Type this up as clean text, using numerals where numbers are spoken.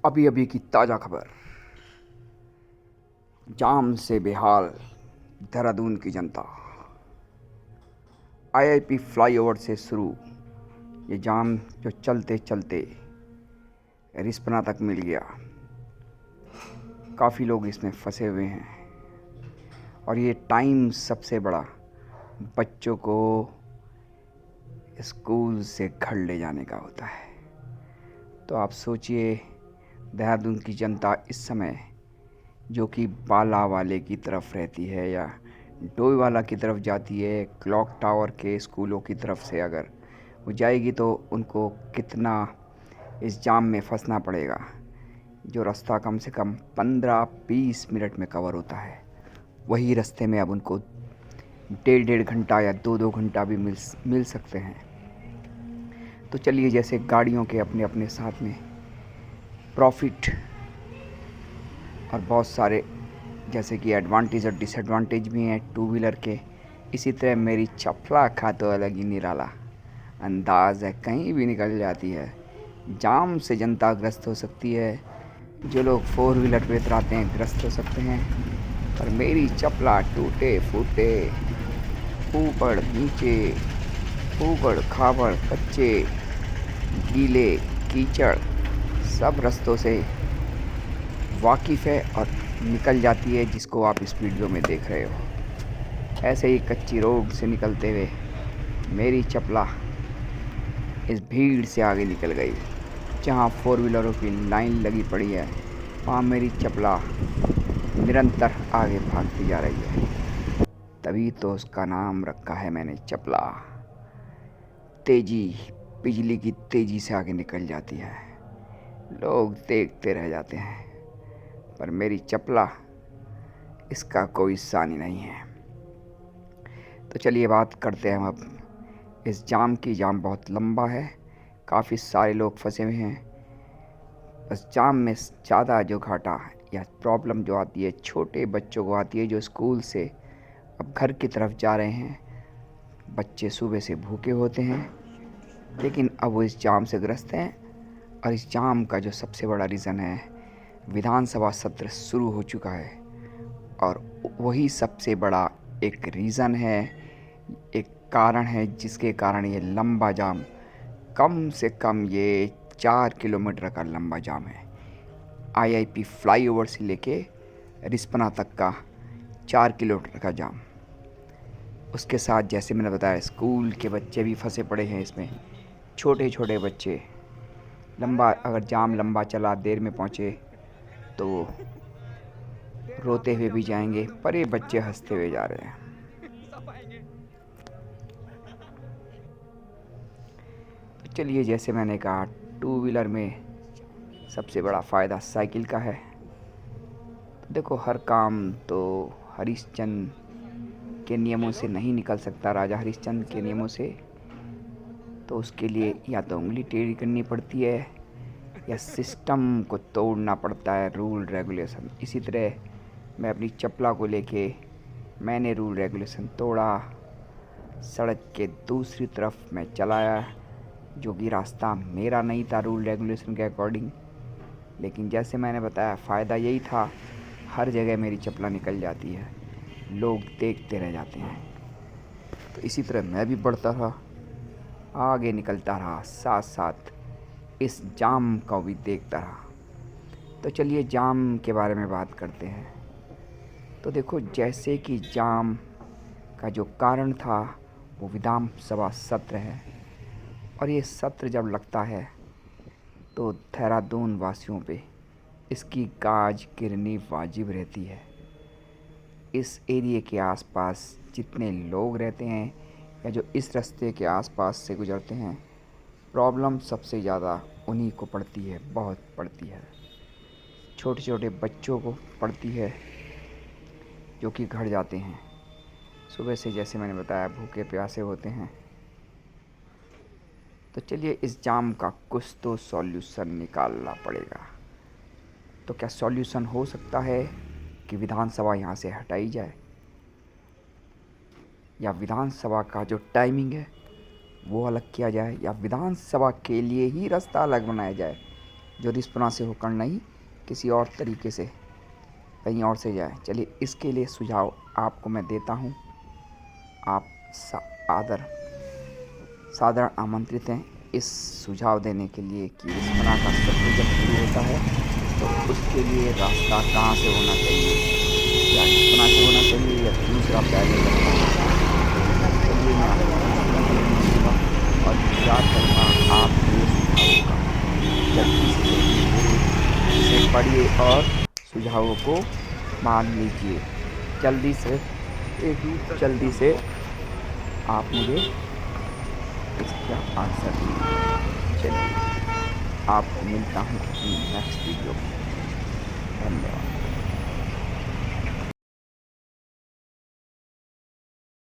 अभी अभी की ताज़ा खबर। जाम से बेहाल देहरादून की जनता। आईआईपी फ्लाईओवर से शुरू ये जाम जो चलते चलते रिस्पना तक मिल गया। काफ़ी लोग इसमें फंसे हुए हैं और ये टाइम सबसे बड़ा बच्चों को स्कूल से घर ले जाने का होता है। तो आप सोचिए, देहरादून की जनता इस समय जो कि बाला वाले की तरफ रहती है या डोई वाला की तरफ जाती है, क्लॉक टावर के स्कूलों की तरफ से अगर वो जाएगी तो उनको कितना इस जाम में फंसना पड़ेगा। जो रास्ता कम से कम 15-20 मिनट में कवर होता है, वही रास्ते में अब उनको 1.5 घंटा या 2-2 घंटा भी मिल सकते हैं। तो चलिए, जैसे गाड़ियों के अपने अपने साथ में प्रॉफिट और बहुत सारे जैसे कि एडवांटेज और डिसएडवांटेज भी हैं टू व्हीलर के, इसी तरह मेरी चपला का तो अलग ही निराला अंदाज़ है, कहीं भी निकल जाती है। जाम से जनता ग्रस्त हो सकती है, जो लोग फोर व्हीलर पे उतराते हैं ग्रस्त हो सकते हैं, पर मेरी चपला टूटे फूटे, ऊबड़ नीचे, ऊबड़ खाबड़, कच्चे, गीले, कीचड़, सब रास्तों से वाकिफ़ है और निकल जाती है, जिसको आप इस वीडियो में देख रहे हो। ऐसे ही कच्ची रोड से निकलते हुए मेरी चपला इस भीड़ से आगे निकल गई। जहाँ फोर व्हीलरों की लाइन लगी पड़ी है, वहाँ मेरी चपला निरंतर आगे भागती जा रही है। तभी तो उसका नाम रखा है मैंने चपला। तेजी, बिजली की तेज़ी से आगे निकल जाती है, लोग देखते रह जाते हैं, पर मेरी चपला इसका कोई सानी नहीं है। तो चलिए बात करते हैं हम अब इस जाम की। जाम बहुत लंबा है, काफ़ी सारे लोग फंसे हुए हैं। बस जाम में ज़्यादा जो घाटा या प्रॉब्लम जो आती है छोटे बच्चों को आती है, जो स्कूल से अब घर की तरफ जा रहे हैं। बच्चे सुबह से भूखे होते हैं, लेकिन अब वो इस जाम से ग्रस्त हैं। और इस जाम का जो सबसे बड़ा रीज़न है, विधानसभा सत्र शुरू हो चुका है और वही सबसे बड़ा एक रीज़न है, एक कारण है जिसके कारण ये लंबा जाम, कम से कम ये 4 किलोमीटर का लंबा जाम है। आईआईपी फ्लाईओवर से लेके रिस्पना तक का 4 किलोमीटर का जाम। उसके साथ जैसे मैंने बताया, स्कूल के बच्चे भी फंसे पड़े हैं इसमें, छोटे छोटे बच्चे। अगर जाम लंबा चला, देर में पहुँचे तो वो रोते हुए भी जाएंगे, पर ये बच्चे हंसते हुए जा रहे हैं। तो चलिए, जैसे मैंने कहा, टू व्हीलर में सबसे बड़ा फ़ायदा साइकिल का है। तो देखो, हर काम तो हरिश्चंद्र के नियमों से नहीं निकल सकता, राजा हरिश्चंद्र के नियमों से। तो उसके लिए या तो उंगली टेढ़ी करनी पड़ती है या सिस्टम को तोड़ना पड़ता है, रूल रेगुलेशन। इसी तरह मैं अपनी चपला को लेके मैंने रूल रेगुलेशन तोड़ा, सड़क के दूसरी तरफ मैं चलाया, जो कि रास्ता मेरा नहीं था रूल रेगुलेशन के अकॉर्डिंग। लेकिन जैसे मैंने बताया, फ़ायदा यही था, हर जगह मेरी चपला निकल जाती है, लोग देखते रह जाते हैं। तो इसी तरह मैं भी बढ़ता रहा, आगे निकलता रहा, साथ साथ इस जाम को भी देखता रहा। तो चलिए जाम के बारे में बात करते हैं। तो देखो, जैसे कि जाम का जो कारण था वो विधानसभा सत्र है, और ये सत्र जब लगता है तो देहरादून वासियों पे इसकी गाज गिरनी वाजिब रहती है। इस एरिए के आसपास जितने लोग रहते हैं या जो इस रास्ते के आसपास से गुज़रते हैं, प्रॉब्लम सबसे ज़्यादा उन्हीं को पड़ती है, बहुत पड़ती है। छोटे छोटे बच्चों को पड़ती है, जो कि घर जाते हैं सुबह से, जैसे मैंने बताया, भूखे प्यासे होते हैं। तो चलिए, इस जाम का कुछ तो सॉल्यूशन निकालना पड़ेगा। तो क्या सॉल्यूशन हो सकता है कि विधानसभा यहाँ से हटाई जाए, या विधानसभा का जो टाइमिंग है वो अलग किया जाए, या विधानसभा के लिए ही रास्ता अलग बनाया जाए, जो रिस्पना से होकर नहीं किसी और तरीके से कहीं और से जाए। चलिए इसके लिए सुझाव आपको मैं देता हूँ। आप सादर आमंत्रित हैं इस सुझाव देने के लिए कि रिस्पना का सत्र जब शुरू होता है तो उसके लिए रास्ता कहाँ से होना चाहिए, या रिस्पना से होना चाहिए या दूसरा पहले रास्ता। चलिए मैं आपको और याद करूँगा आपके सुझावों का। जल्दी से इसे पढ़िए और सुझावों को मान लीजिए। जल्दी से आप मुझे इसका आंसर दीजिए। चलिए आपको मिलता हूँ अपनी नेक्स्ट वीडियो में। धन्यवाद।